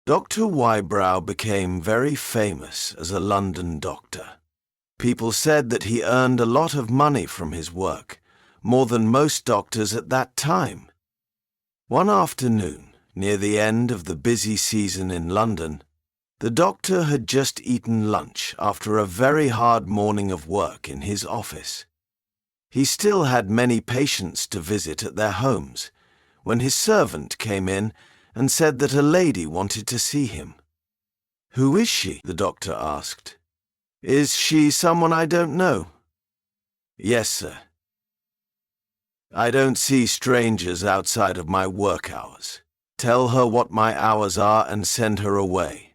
Dr. Wybrow became very famous as a London doctor. People said that he earned a lot of money from his work, more than most doctors at that time. One afternoon, near the end of the busy season in London, the doctor had just eaten lunch after a very hard morning of work in his office. He still had many patients to visit at their homes, when his servant came in and said that a lady wanted to see him. "Who is she?" the doctor asked. "Is she someone I don't know?" "Yes, sir. I don't see strangers outside of my work hours. Tell her what my hours are and send her away."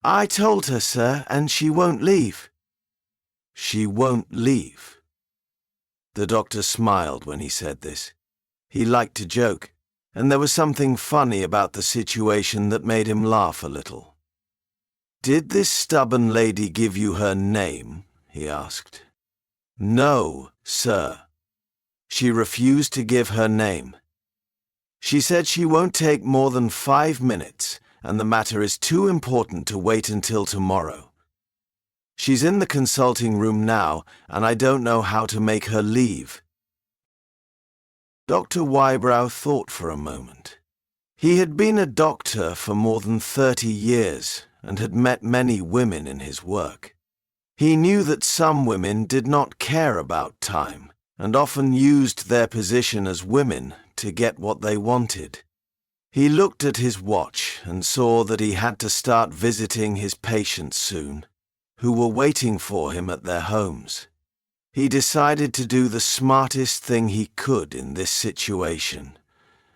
"I told her, sir, and she won't leave." "She won't leave." The doctor smiled when he said this. He liked to joke, and there was something funny about the situation that made him laugh a little. "Did this stubborn lady give you her name?" he asked. "No, sir. She refused to give her name. She said she won't take more than 5 minutes, and the matter is too important to wait until tomorrow. She's in the consulting room now, and I don't know how to make her leave." Dr. Wybrow thought for a moment. He had been a doctor for more than 30 years and had met many women in his work. He knew that some women did not care about time and often used their position as women to get what they wanted. He looked at his watch and saw that he had to start visiting his patients soon, who were waiting for him at their homes. He decided to do the smartest thing he could in this situation.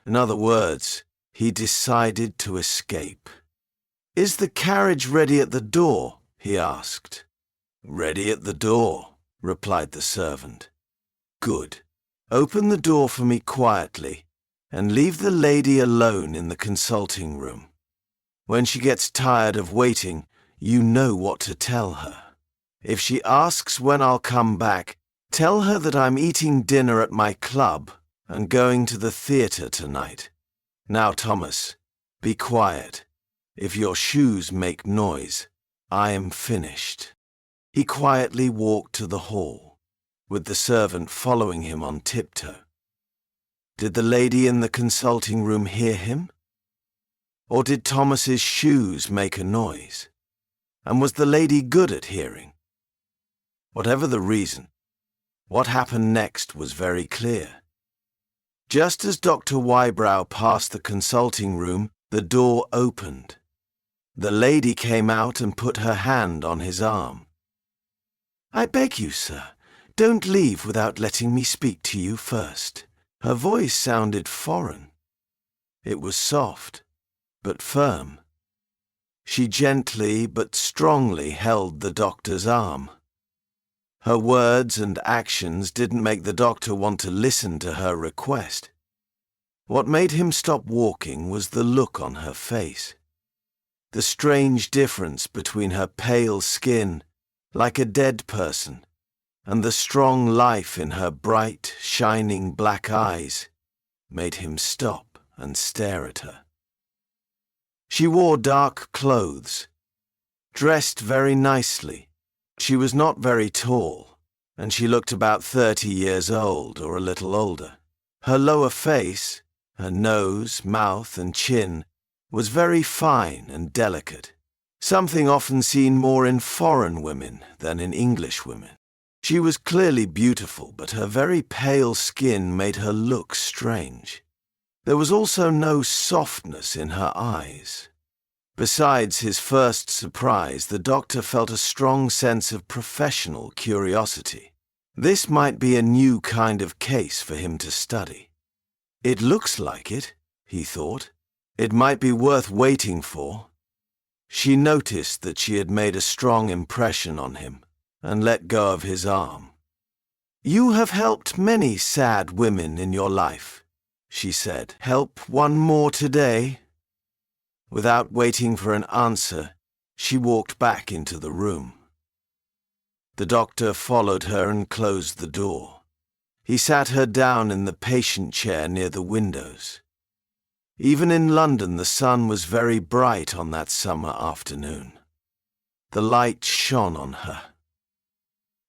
In other words, he decided to escape. "Is the carriage ready at the door?" he asked. "Ready at the door," replied the servant. "Good. Open the door for me quietly, and leave the lady alone in the consulting room. When she gets tired of waiting, you know what to tell her. If she asks when I'll come back, tell her that I'm eating dinner at my club and going to the theatre tonight. Now, Thomas, be quiet. If your shoes make noise, I am finished." He quietly walked to the hall, with the servant following him on tiptoe. Did the lady in the consulting room hear him? Or did Thomas's shoes make a noise? And was the lady good at hearing? Whatever the reason, what happened next was very clear. Just as Dr. Wybrow passed the consulting room, the door opened. The lady came out and put her hand on his arm. "I beg you, sir, don't leave without letting me speak to you first." Her voice sounded foreign. It was soft, but firm. She gently but strongly held the doctor's arm. Her words and actions didn't make the doctor want to listen to her request. What made him stop walking was the look on her face. The strange difference between her pale skin, like a dead person, and the strong life in her bright, shining black eyes made him stop and stare at her. She wore dark clothes, dressed very nicely. She was not very tall, and she looked about 30 years old or a little older. Her lower face, her nose, mouth, and chin, was very fine and delicate, something often seen more in foreign women than in English women. She was clearly beautiful, but her very pale skin made her look strange. There was also no softness in her eyes. Besides his first surprise, the doctor felt a strong sense of professional curiosity. This might be a new kind of case for him to study. "It looks like it," he thought. "It might be worth waiting for." She noticed that she had made a strong impression on him and let go of his arm. "You have helped many sad women in your life," she said. "Help one more today?" Without waiting for an answer, she walked back into the room. The doctor followed her and closed the door. He sat her down in the patient chair near the windows. Even in London, the sun was very bright on that summer afternoon. The light shone on her.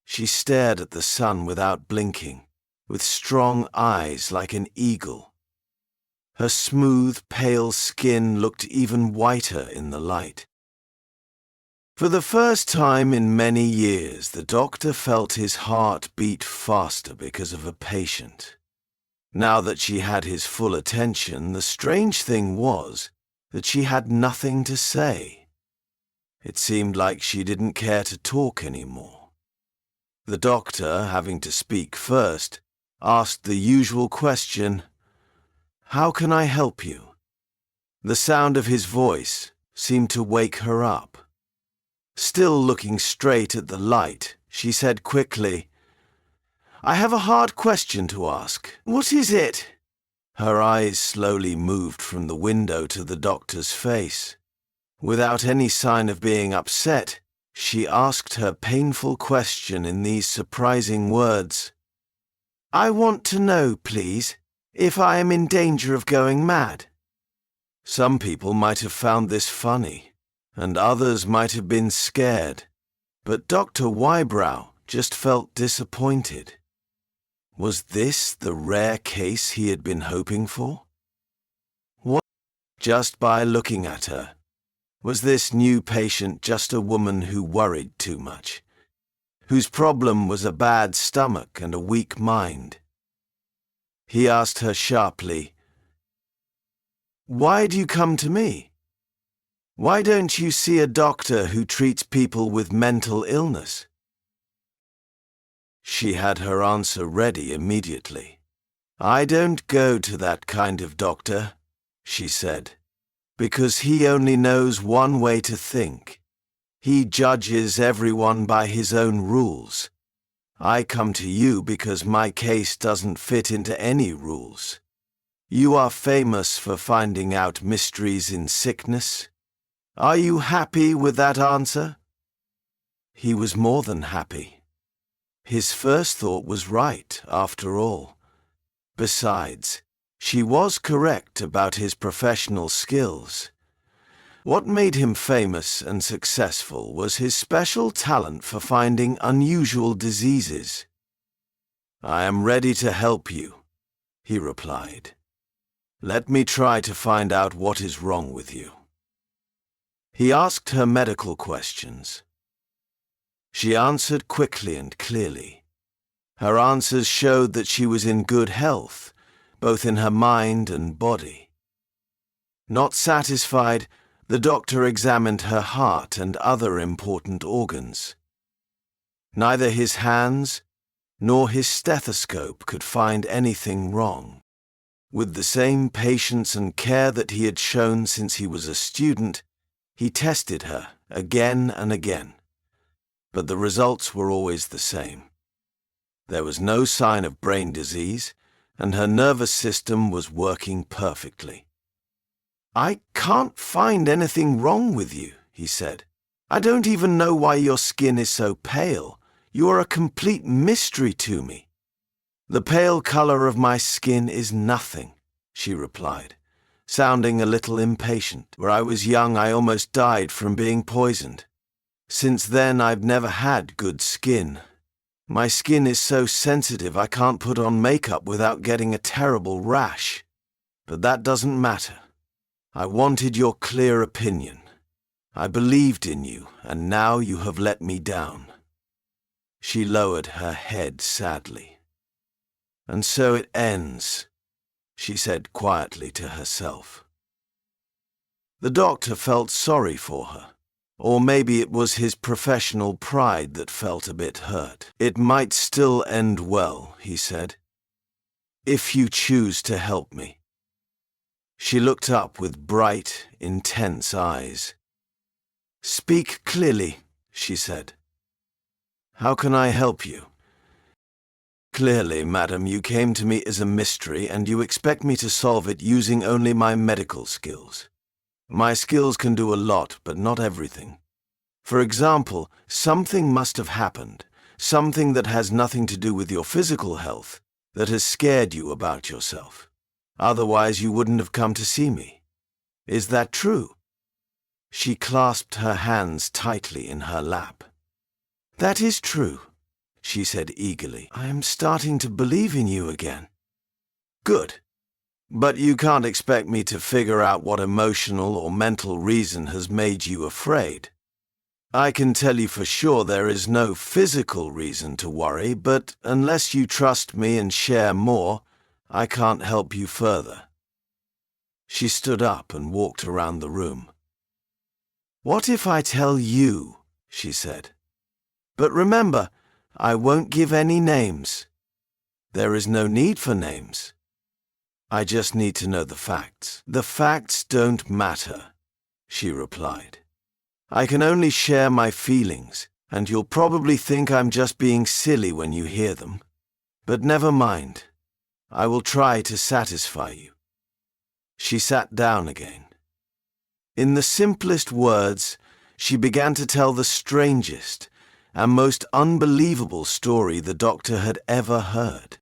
She stared at the sun without blinking, with strong eyes like an eagle. Her smooth, pale skin looked even whiter in the light. For the first time in many years, the doctor felt his heart beat faster because of a patient. Now that she had his full attention, the strange thing was that she had nothing to say. It seemed like she didn't care to talk anymore. The doctor, having to speak first, asked the usual question, "How can I help you?" The sound of his voice seemed to wake her up. Still looking straight at the light, she said quickly, "I have a hard question to ask. What is it?" Her eyes slowly moved from the window to the doctor's face. Without any sign of being upset, she asked her painful question in these surprising words. "I want to know, please, if I am in danger of going mad." Some people might have found this funny, and others might have been scared, but Dr. Wybrow just felt disappointed. Was this the rare case he had been hoping for? What? Just by looking at her, was this new patient just a woman who worried too much, whose problem was a bad stomach and a weak mind? He asked her sharply, "Why do you come to me? Why don't you see a doctor who treats people with mental illness?" She had her answer ready immediately. "I don't go to that kind of doctor," she said, "because he only knows one way to think. He judges everyone by his own rules. I come to you because my case doesn't fit into any rules. You are famous for finding out mysteries in sickness. Are you happy with that answer?" He was more than happy. His first thought was right, after all. Besides, she was correct about his professional skills. What made him famous and successful was his special talent for finding unusual diseases. "I am ready to help you," he replied. "Let me try to find out what is wrong with you." He asked her medical questions. She answered quickly and clearly. Her answers showed that she was in good health, both in her mind and body. Not satisfied, the doctor examined her heart and other important organs. Neither his hands nor his stethoscope could find anything wrong. With the same patience and care that he had shown since he was a student, he tested her again and again. But the results were always the same. There was no sign of brain disease, and her nervous system was working perfectly. "I can't find anything wrong with you," he said. "I don't even know why your skin is so pale. You are a complete mystery to me." "The pale color of my skin is nothing," she replied, sounding a little impatient. "When I was young, I almost died from being poisoned. Since then, I've never had good skin. My skin is so sensitive I can't put on makeup without getting a terrible rash. But that doesn't matter. I wanted your clear opinion. I believed in you, and now you have let me down." She lowered her head sadly. "And so it ends," she said quietly to herself. The doctor felt sorry for her. Or maybe it was his professional pride that felt a bit hurt. "It might still end well," he said, "if you choose to help me." She looked up with bright, intense eyes. "Speak clearly," she said. "How can I help you?" "Clearly, madam, you came to me as a mystery and you expect me to solve it using only my medical skills. My skills can do a lot, but not everything. For example, something must have happened, something that has nothing to do with your physical health, that has scared you about yourself. Otherwise you wouldn't have come to see me. Is that true?" She clasped her hands tightly in her lap. "That is true," she said eagerly. "I am starting to believe in you again." "Good. But you can't expect me to figure out what emotional or mental reason has made you afraid. I can tell you for sure there is no physical reason to worry, but unless you trust me and share more, I can't help you further." She stood up and walked around the room. "What if I tell you?" she said. "But remember, I won't give any names. There is no need for names. I just need to know the facts." "The facts don't matter," she replied. "I can only share my feelings, and you'll probably think I'm just being silly when you hear them. But never mind. I will try to satisfy you." She sat down again. In the simplest words, she began to tell the strangest and most unbelievable story the doctor had ever heard.